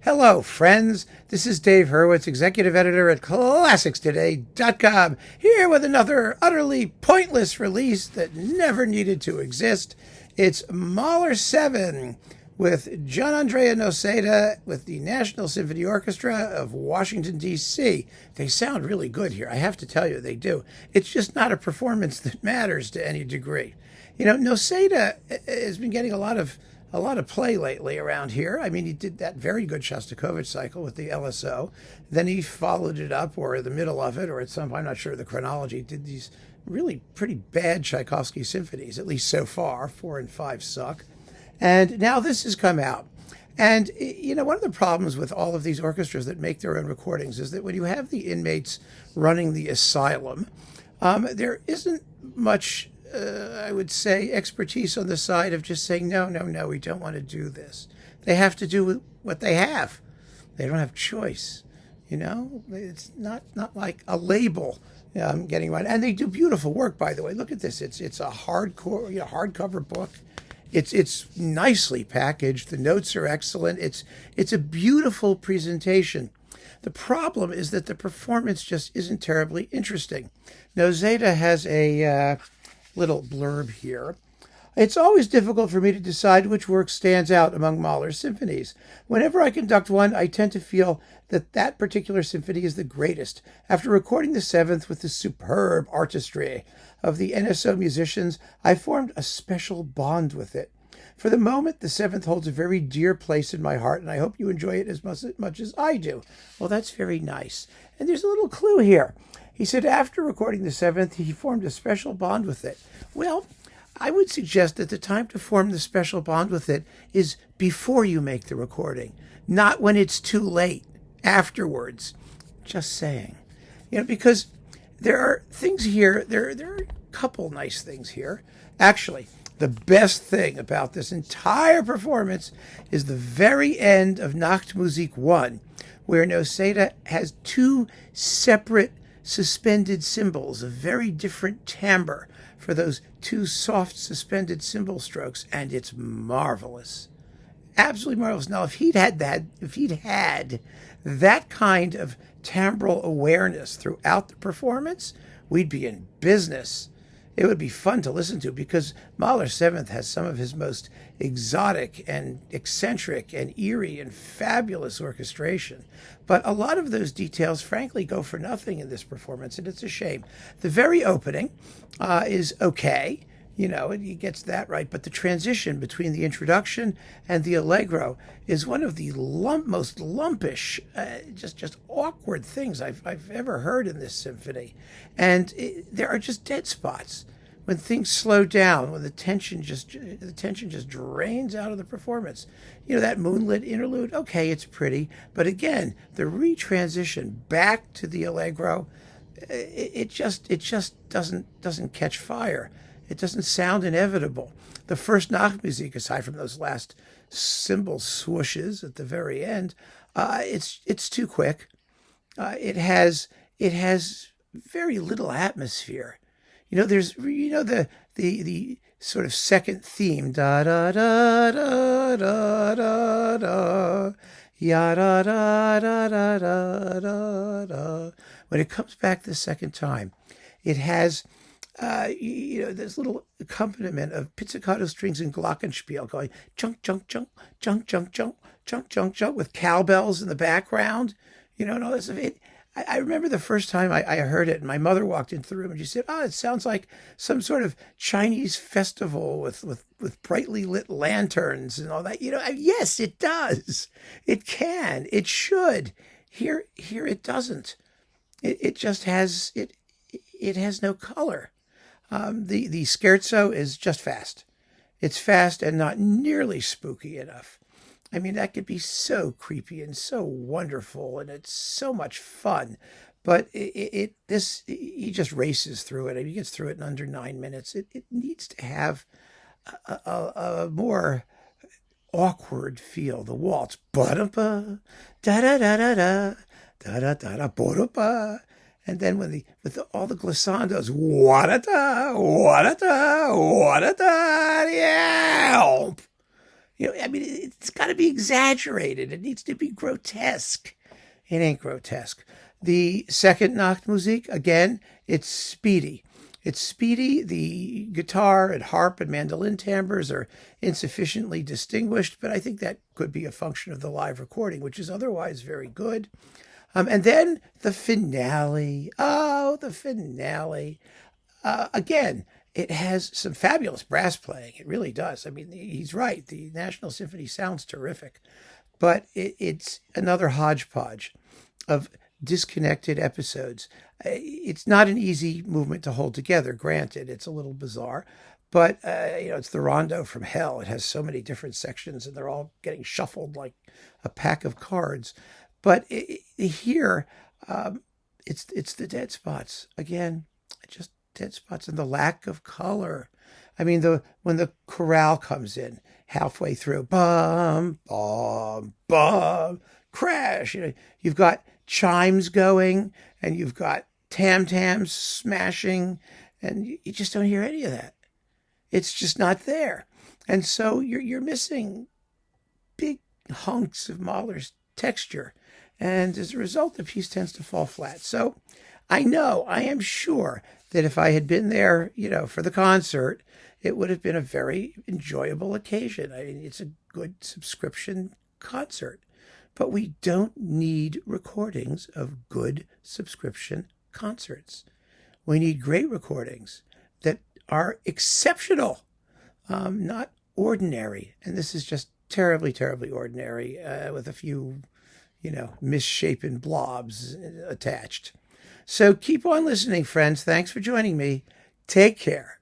Hello, friends. This is Dave Hurwitz, executive editor at ClassicsToday.com, here with another utterly pointless release that never needed to exist. It's Mahler 7 with Gianandrea Noseda with the National Symphony Orchestra of Washington, D.C. They sound really good here. I have to tell you, they do. It's just not a performance that matters to any degree. You know, Noseda has been getting a lot of play lately around here. I mean, he did that very good Shostakovich cycle with the LSO. Then he followed it up, or in the middle of it, or at some point, I'm not sure of the chronology, did these really pretty bad Tchaikovsky symphonies, at least so far. 4 and 5 suck. And now this has come out. And, you know, one of the problems with all of these orchestras that make their own recordings is that when you have the inmates running the asylum, there isn't much I would say, expertise on the side of just saying, no, we don't want to do this. They have to do what they have. They don't have choice. You know, it's not like a label getting right. And they do beautiful work, by the way. Look at this. It's a hardcore, hardcover book. It's nicely packaged. The notes are excellent. It's a beautiful presentation. The problem is that the performance just isn't terribly interesting. Noseda has a little blurb here. It's always difficult for me to decide which work stands out among Mahler's symphonies. Whenever I conduct one, I tend to feel that that particular symphony is the greatest. After recording the seventh with the superb artistry of the NSO musicians, I formed a special bond with it. For the moment, the seventh holds a very dear place in my heart, and I hope you enjoy it as much as I do. Well, that's very nice. And there's a little clue here. He said after recording the seventh, he formed a special bond with it. Well, I would suggest that the time to form the special bond with it is before you make the recording, not when it's too late, afterwards. Just saying. You know, because there are things here, there are a couple nice things here. Actually, the best thing about this entire performance is the very end of Nachtmusik 1, where Noseda has two separate suspended cymbals, a very different timbre for those two soft suspended cymbal strokes, and it's marvelous. Absolutely marvelous. Now, if he'd had that kind of timbral awareness throughout the performance, we'd be in business. It would be fun to listen to because Mahler 7th has some of his most exotic and eccentric and eerie and fabulous orchestration. But a lot of those details, frankly, go for nothing in this performance, and it's a shame. The very opening is okay. You know, he gets that right. But the transition between the introduction and the allegro is one of the most lumpish, just awkward things I've ever heard in this symphony. And there are just dead spots when things slow down, when the tension just drains out of the performance. You know, that moonlit interlude, okay, it's pretty. But again, the retransition back to the allegro, it just doesn't catch fire. It doesn't sound inevitable. The first Nachtmusik, aside from those last cymbal swooshes at the very end, it's too quick. It has very little atmosphere. You know, there's the sort of second theme, da da da da da da da, ya da da da da da da da. When it comes back the second time, it has this little accompaniment of pizzicato strings and glockenspiel going chunk, chunk, chunk, chunk, chunk, chunk, chunk, chunk, chunk, with cowbells in the background, and all this. I remember the first time I heard it, and my mother walked into the room and she said, it sounds like some sort of Chinese festival with brightly lit lanterns and all that. Yes, it does. It can. It should. Here it doesn't. It just has, it has no color. The scherzo is just fast. It's fast and not nearly spooky enough. I mean, that could be so creepy and so wonderful, and it's so much fun. But he just races through it. He gets through it in under 9 minutes. It needs to have a more awkward feel. The waltz, ba-da-ba, da-da-da-da-da, da-da-da-da, ba-da-ba. And then with all the glissandos, wa-da-da, wa-da-da, wa-da-da, yeah. I mean, it's got to be exaggerated. It needs to be grotesque. It ain't grotesque. The second Nachtmusik, again, it's speedy. It's speedy. The guitar and harp and mandolin timbres are insufficiently distinguished, but I think that could be a function of the live recording, which is otherwise very good. And then the finale. Oh, the finale. Again, it has some fabulous brass playing. It really does. I mean, he's right. The National Symphony sounds terrific, but it's another hodgepodge of disconnected episodes. It's not an easy movement to hold together. Granted, it's a little bizarre, but it's the Rondo from Hell. It has so many different sections, and they're all getting shuffled like a pack of cards. But here, it's the dead spots again. Just dead spots and the lack of color. I mean, when the chorale comes in halfway through, bum bum bum, crash. You've got chimes going, and you've got tam-tams smashing, and you just don't hear any of that. It's just not there, and so you're missing big hunks of Mahler's texture, and as a result, the piece tends to fall flat. So I am sure that if I had been there, for the concert, it would have been a very enjoyable occasion. I mean, it's a good subscription concert, but we don't need recordings of good subscription concerts. We need great recordings that are exceptional, not ordinary. And this is just terribly, terribly ordinary, with a few, misshapen blobs attached. So keep on listening, friends. Thanks for joining me. Take care.